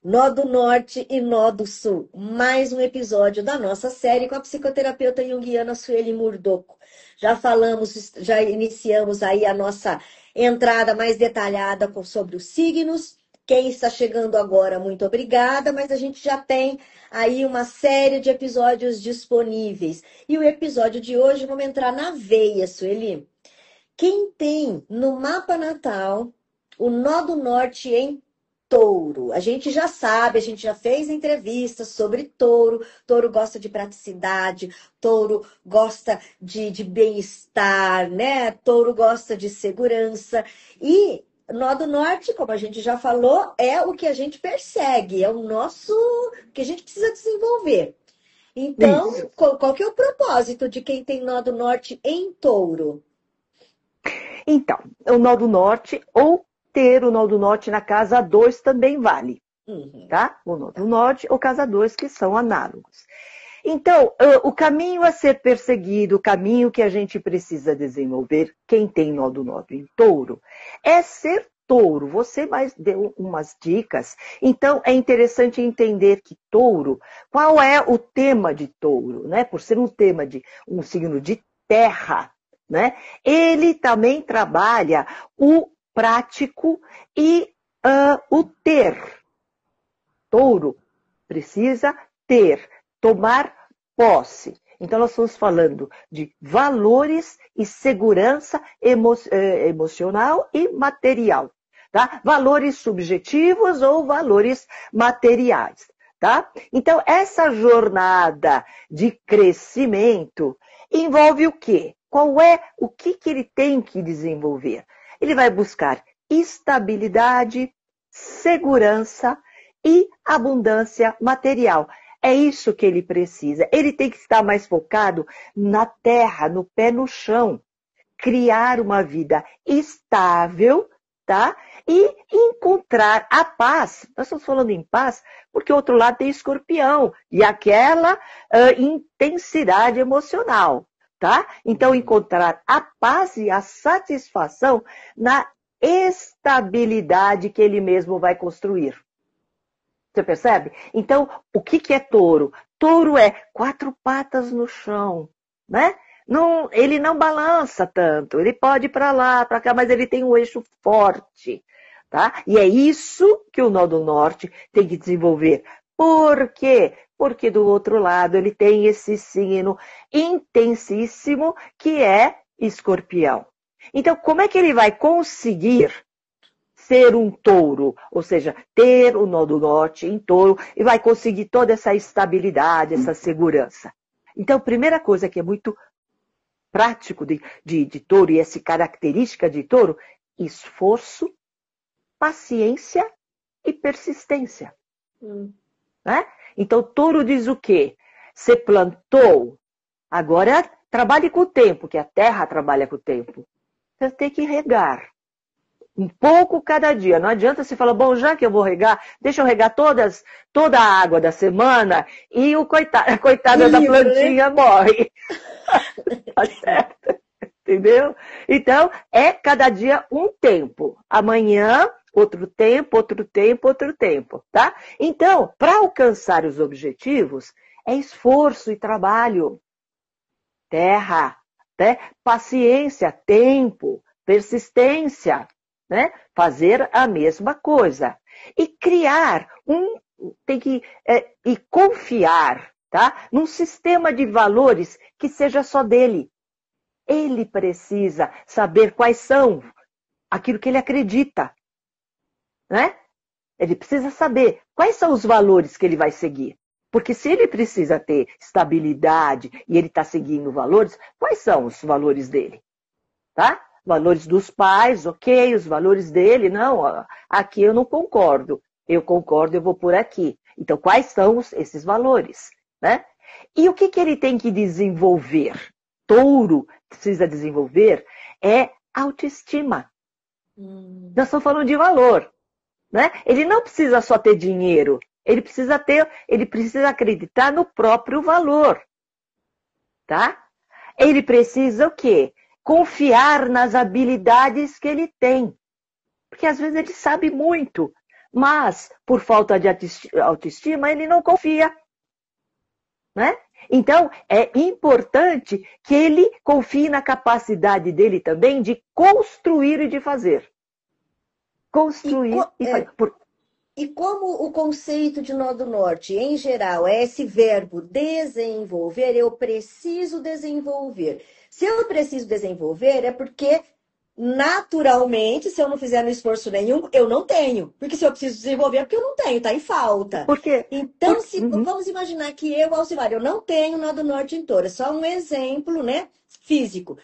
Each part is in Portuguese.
Nó do Norte e Nó do Sul. Mais um episódio da nossa série com a psicoterapeuta junguiana Sueli Murdoco. Já falamos, já iniciamos aí a nossa entrada mais detalhada sobre os signos. Quem está chegando agora, muito obrigada, mas a gente já tem aí uma série de episódios disponíveis. E o episódio de hoje, vamos entrar na veia, Sueli. Quem tem no mapa natal o Nó do Norte em Touro? A gente já sabe, a gente já fez entrevistas sobre Touro. Touro gosta de praticidade, Touro gosta de bem-estar, né? Touro gosta de segurança. E Nó do Norte, como a gente já falou, é o que a gente persegue, é o nosso que a gente precisa desenvolver. Isso. Então, qual que é o propósito de quem tem Nó do Norte em Touro? Então, o nó do norte ou ter o nó do norte na casa 2 também vale, Uhum. tá? O nó do norte ou casa 2 que são análogos. Então, o caminho a ser perseguido, o caminho que a gente precisa desenvolver, quem tem nó do norte em touro, é ser touro. Você mais deu umas dicas. Então, é interessante entender que touro, qual é o tema de touro, né? Por ser um tema de um signo de terra, né? Ele também trabalha o prático e o ter. Touro precisa ter, tomar posse. Então, nós estamos falando de valores e segurança emocional e material. Tá? Valores subjetivos ou valores materiais. Tá? Então, essa jornada de crescimento envolve o quê? O que ele tem que desenvolver? Ele vai buscar estabilidade, segurança e abundância material. É isso que ele precisa. Ele tem que estar mais focado na terra, no pé no chão. Criar uma vida estável, tá? E encontrar a paz. Nós estamos falando em paz porque o outro lado tem escorpião e aquela intensidade emocional, tá? Então, encontrar a paz e a satisfação na estabilidade que ele mesmo vai construir. Você percebe? Então, o que é touro? Touro é 4 patas no chão, né? Não, ele não balança tanto, ele pode ir para lá, para cá, mas ele tem um eixo forte, tá? E é isso que o nó do norte tem que desenvolver. Por quê? Porque do outro lado ele tem esse signo intensíssimo que é escorpião. Então, como é que ele vai conseguir ser um touro, ou seja, ter o nó do norte em touro e vai conseguir toda essa estabilidade, essa segurança? Então, primeira coisa que é muito prático de touro e essa característica de touro, esforço, paciência e persistência. Né? Então, touro diz o quê? Você plantou, agora trabalhe com o tempo, que a terra trabalha com o tempo. Você tem que regar. Um pouco cada dia. Não adianta você falar, bom, já que eu vou regar, deixa eu regar toda a água da semana e a coitada da plantinha morre. Tá certo? Entendeu? Então, é cada dia um tempo. Amanhã, outro tempo, outro tempo, outro tempo, tá? Então, para alcançar os objetivos, é esforço e trabalho. Terra, né? Paciência, tempo, persistência. Né? Fazer a mesma coisa. E criar e confiar, tá? Num sistema de valores que seja só dele. Ele precisa saber quais são aquilo que ele acredita. Né? Ele precisa saber quais são os valores que ele vai seguir. Porque se ele precisa ter estabilidade e ele está seguindo valores, quais são os valores dele? Tá? Valores dos pais, ok, os valores dele, não, aqui eu não concordo. Eu concordo, eu vou por aqui. Então, quais são esses valores? Né? E o que ele tem que desenvolver? Touro precisa desenvolver é autoestima. Nós estamos falando de valor. Né? Ele não precisa só ter dinheiro, ele precisa acreditar no próprio valor. Tá? Ele precisa o quê? Confiar nas habilidades que ele tem. Porque às vezes ele sabe muito, mas por falta de autoestima ele não confia, né? Então, é importante que ele confie na capacidade dele também de construir e de fazer. Construir e fazer. E como o conceito de nó do norte, em geral, é esse verbo desenvolver, eu preciso desenvolver. Se eu preciso desenvolver, é porque, naturalmente, se eu não fizer no esforço nenhum, eu não tenho. Porque se eu preciso desenvolver, é porque eu não tenho, está em falta. Por quê? Então, vamos imaginar que eu, Alcimar, eu não tenho nó do norte em touro. É só um exemplo, né, físico.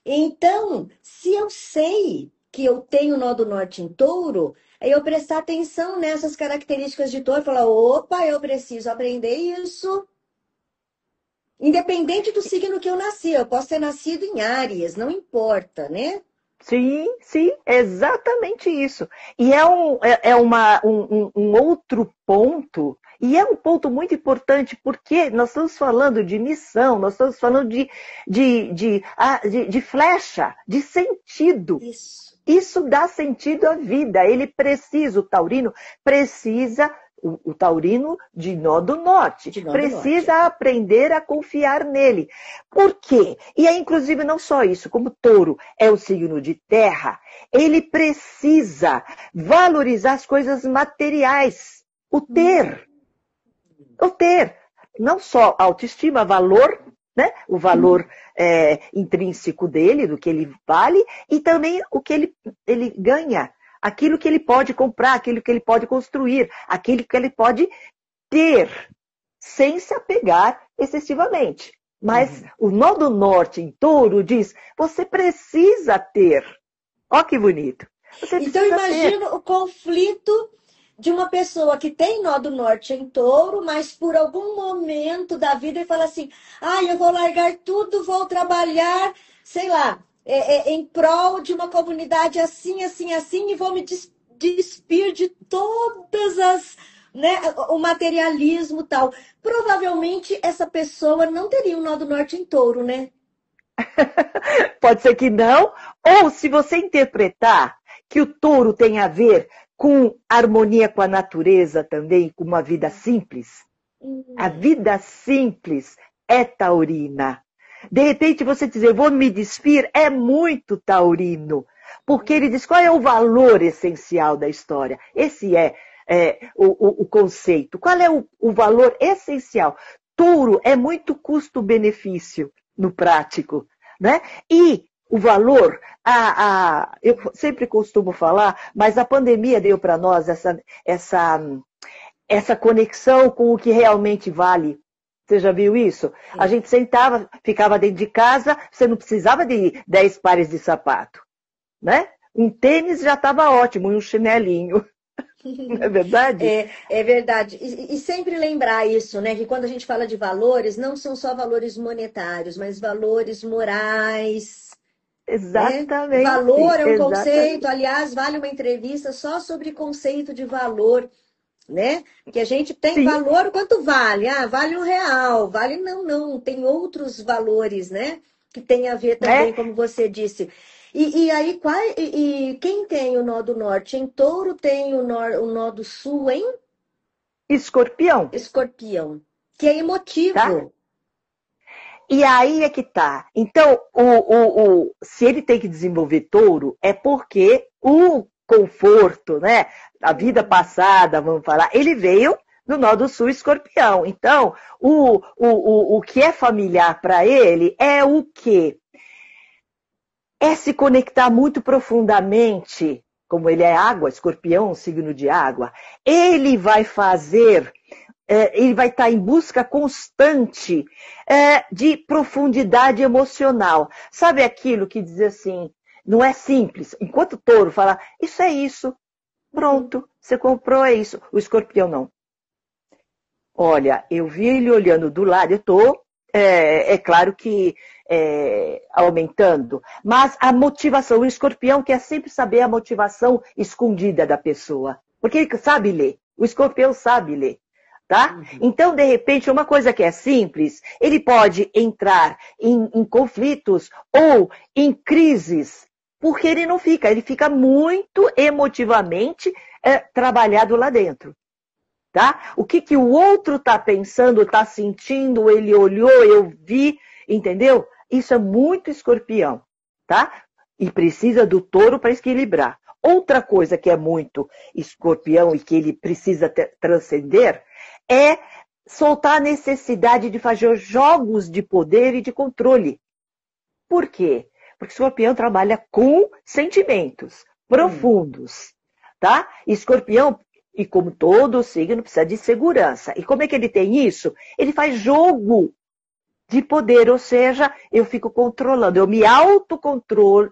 Então, se eu sei que eu tenho nó do norte em touro, aí eu prestar atenção nessas características de touro e falar, opa, eu preciso aprender isso. Independente do signo que eu nasci, eu posso ter nascido em Áries, não importa, né? Sim, exatamente isso. E um outro ponto, e é um ponto muito importante, porque nós estamos falando de missão, nós estamos falando de flecha, de sentido. Isso dá sentido à vida. Ele precisa, o taurino precisa, o taurino de nó do norte, precisa aprender a confiar nele. Por quê? E é inclusive não só isso, como touro é o signo de terra, ele precisa valorizar as coisas materiais, o ter. Não só autoestima, valor, né? O valor intrínseco dele, do que ele vale, e também o que ele ganha. Aquilo que ele pode comprar, aquilo que ele pode construir, aquilo que ele pode ter, sem se apegar excessivamente. Mas o nó do norte em touro diz, você precisa ter. Ó que bonito. Então imagina o conflito de uma pessoa que tem nó do norte em touro, mas por algum momento da vida ele fala assim, eu vou largar tudo, vou trabalhar, sei lá, em prol de uma comunidade assim, assim, assim, e vou me despir de todas as, né, o materialismo e tal. Provavelmente essa pessoa não teria um nó do norte em touro, né? Pode ser que não. Ou se você interpretar que o touro tem a ver com harmonia com a natureza também, com uma vida simples. A vida simples é taurina. De repente você dizer, vou me despir, é muito taurino. Porque ele diz qual é o valor essencial da história. Esse é o conceito. Qual é o valor essencial? Touro é muito custo-benefício no prático, né? E o valor, eu sempre costumo falar, mas a pandemia deu para nós essa conexão com o que realmente vale. Você já viu isso? Sim. A gente sentava, ficava dentro de casa, você não precisava de 10 pares de sapato, né? Um tênis já estava ótimo, e um chinelinho. Não é verdade? É verdade. E sempre lembrar isso, né? Que quando a gente fala de valores, não são só valores monetários, mas valores morais. Exatamente. Né? Valor é um conceito, aliás, vale uma entrevista só sobre conceito de valor, né? Que a gente tem valor, quanto vale? Vale R$1, vale não, tem outros valores, né? Que tem a ver também, como você disse. E aí, quem tem o nó do norte em touro tem o nó do sul em? Escorpião. Escorpião, que é emotivo. Tá? E aí é que tá. Então, se ele tem que desenvolver touro, é porque o conforto, né? A vida passada, vamos falar, ele veio no nó do sul escorpião. Então, o que é familiar para ele é o quê? É se conectar muito profundamente, como ele é água, escorpião, signo de água, ele vai fazer, ele vai estar em busca constante de profundidade emocional. Sabe aquilo que diz assim, não é simples, enquanto o touro fala, isso é isso, pronto, você comprou, é isso. O escorpião não. Olha, eu vi ele olhando do lado, eu estou, é claro que aumentando, mas a motivação, o escorpião quer sempre saber a motivação escondida da pessoa, porque ele sabe ler, o escorpião sabe ler, tá? Então, de repente, uma coisa que é simples, ele pode entrar em conflitos ou em crises, porque ele fica muito emotivamente trabalhado lá dentro. Tá? O que, que o outro está pensando, está sentindo, ele olhou, eu vi, entendeu? Isso é muito escorpião, tá? E precisa do touro para equilibrar. Outra coisa que é muito escorpião e que ele precisa transcender é soltar a necessidade de fazer jogos de poder e de controle. Por quê? Porque escorpião trabalha com sentimentos profundos, tá? Escorpião, e como todo signo, precisa de segurança. E como é que ele tem isso? Ele faz jogo de poder, ou seja, eu fico controlando, eu me autocontrolo,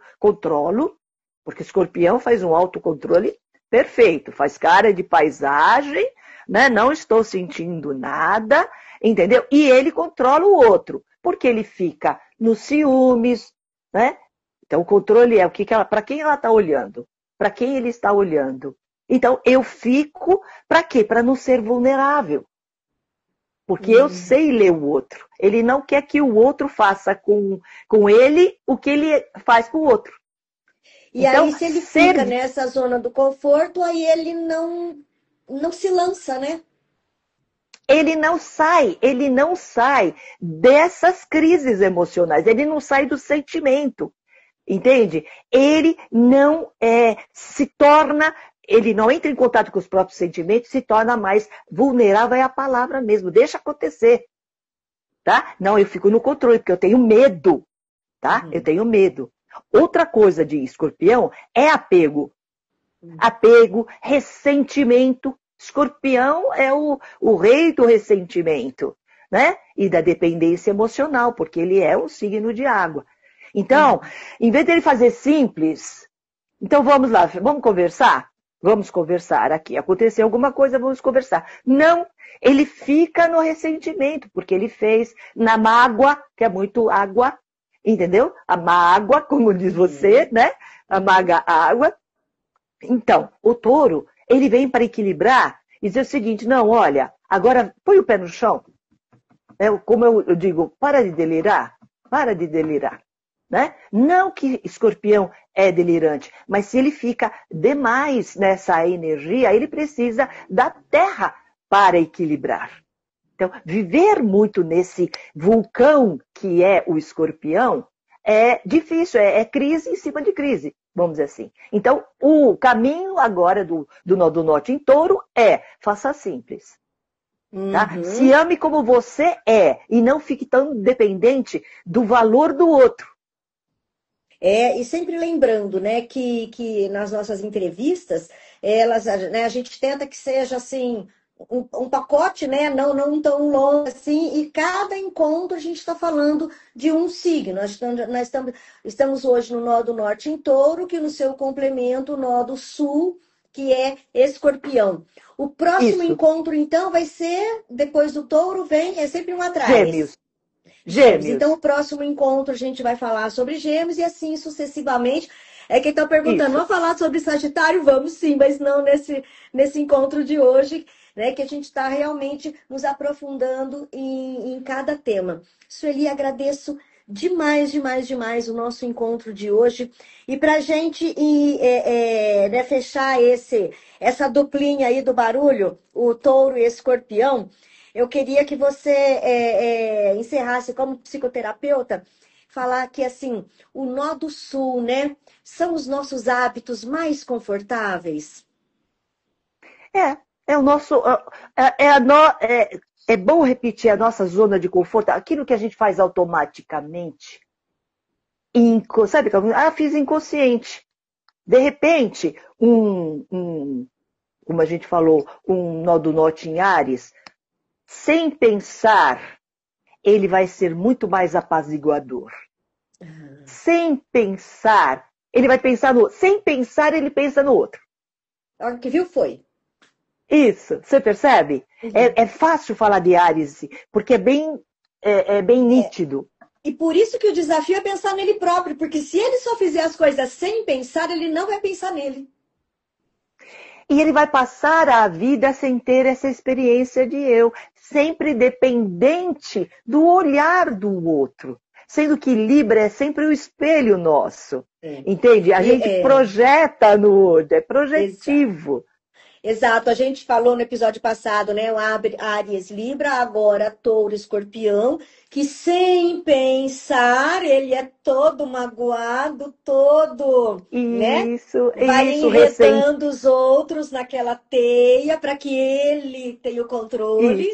porque escorpião faz um autocontrole perfeito, faz cara de paisagem, né? Não estou sentindo nada, entendeu? E ele controla o outro, porque ele fica nos ciúmes, né? Então o controle é o que para quem ela está olhando, para quem ele está olhando. Então eu fico, para quê? Para não ser vulnerável. Porque eu sei ler o outro. Ele não quer que o outro faça com ele o que ele faz com o outro. E então, aí, se ele fica nessa zona do conforto, aí ele não se lança, né? Ele não sai dessas crises emocionais, ele não sai do sentimento, entende? Ele não se torna, ele não entra em contato com os próprios sentimentos, se torna mais vulnerável, é a palavra mesmo, deixa acontecer, tá? Não, eu fico no controle, porque eu tenho medo, tá? Eu tenho medo. Outra coisa de escorpião é apego. Apego, ressentimento. Escorpião é o rei do ressentimento, né? E da dependência emocional, porque ele é um signo de água. Então, em vez dele fazer simples, então vamos lá, vamos conversar? Vamos conversar aqui. Aconteceu alguma coisa, vamos conversar. Não, ele fica no ressentimento, porque ele fez na mágoa, que é muito água, entendeu? A mágoa, como diz você, né? A mágoa, a água. Então, o touro, ele vem para equilibrar e dizer o seguinte, não, olha, agora põe o pé no chão. Como eu digo, para de delirar, né? Não que escorpião é delirante, mas se ele fica demais nessa energia, ele precisa da terra para equilibrar. Então, viver muito nesse vulcão que é o escorpião é difícil, é crise em cima de crise, vamos dizer assim. Então, o caminho agora do nó do norte em touro faça simples. Tá? Se ame como você é e não fique tão dependente do valor do outro. E sempre lembrando, né, que nas nossas entrevistas, né, a gente tenta que seja assim, um pacote, né, não tão longo assim, e cada encontro a gente está falando de um signo. Nós estamos hoje no nó do norte em touro, que no seu complemento, o nó do sul, que é escorpião. O próximo encontro, então, vai ser, depois do touro, é sempre um atrás. Gêmeos. Então, o próximo encontro a gente vai falar sobre gêmeos e assim sucessivamente. Quem está perguntando, vamos falar sobre Sagitário? Vamos sim, mas não nesse encontro de hoje, né? Que a gente está realmente nos aprofundando em cada tema. Sueli, agradeço demais o nosso encontro de hoje. E para a gente né, fechar essa duplinha aí do barulho, o touro e escorpião, eu queria que você encerrasse como psicoterapeuta, falar que assim, o nó do sul, né, são os nossos hábitos mais confortáveis. É o nosso, é bom repetir a nossa zona de conforto, aquilo que a gente faz automaticamente. Sabe, fiz inconsciente. De repente, como a gente falou, um nó do norte em Áries, sem pensar, ele vai ser muito mais apaziguador. Sem pensar, ele vai pensar no outro. Sem pensar, ele pensa no outro. O que viu foi. Isso, você percebe? É fácil falar de Áries, porque é bem nítido. E por isso que o desafio é pensar nele próprio, porque se ele só fizer as coisas sem pensar, ele não vai pensar nele. E ele vai passar a vida sem ter essa experiência de eu, sempre dependente do olhar do outro. Sendo que Libra é sempre o espelho nosso. Entende? A gente projeta no outro, é projetivo. Exato, a gente falou no episódio passado, né? O Áries Libra, agora Touro Escorpião, que sem pensar, ele é todo magoado, todo, né? Vai Isso, enredando os outros naquela teia para que ele tenha o controle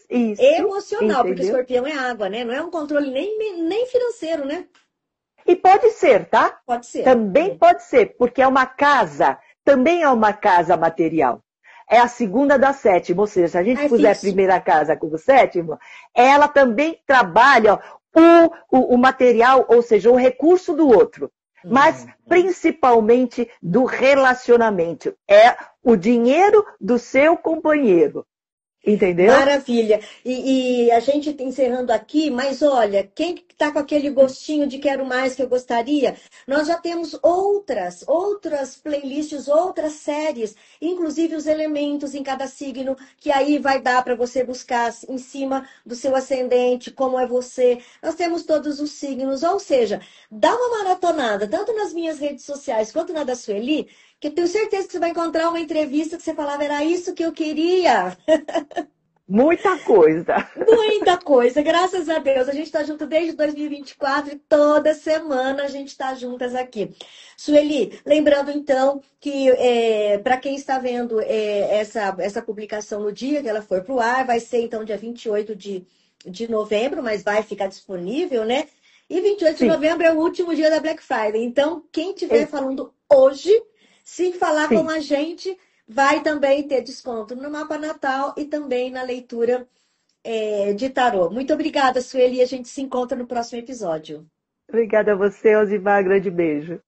isso, emocional, porque o entendeu? escorpião é água, né? Não é um controle nem financeiro, né? E pode ser, tá? Pode ser. Também pode ser, porque é uma casa, também é uma casa material. É a segunda da sétima, ou seja, se a gente É puser a fixo. primeira casa como sétima, ela também trabalha o material, ou seja, o recurso do outro. Mas principalmente do relacionamento. É o dinheiro do seu companheiro. Entendeu? Maravilha. E a gente tá encerrando aqui, mas olha, quem está com aquele gostinho de quero mais que eu gostaria, nós já temos outras playlists, outras séries, inclusive os elementos em cada signo, que aí vai dar para você buscar em cima do seu ascendente, como é você. Nós temos todos os signos, ou seja, dá uma maratonada, tanto nas minhas redes sociais quanto na da Sueli, que eu tenho certeza que você vai encontrar uma entrevista que você falava, era isso que eu queria. Muita coisa. Muita coisa, graças a Deus. A gente está junto desde 2024 e toda semana a gente está juntas aqui. Sueli, lembrando então que para quem está vendo essa publicação no dia que ela for para o ar, vai ser então dia 28 de novembro, mas vai ficar disponível, né? E 28 de Sim, novembro é o último dia da Black Friday. Então, quem estiver falando hoje, se falar com sim. a gente, vai também ter desconto no mapa natal e também na leitura de tarô. Muito obrigada, Sueli. A gente se encontra no próximo episódio. Obrigada a você, Osimar. Grande beijo.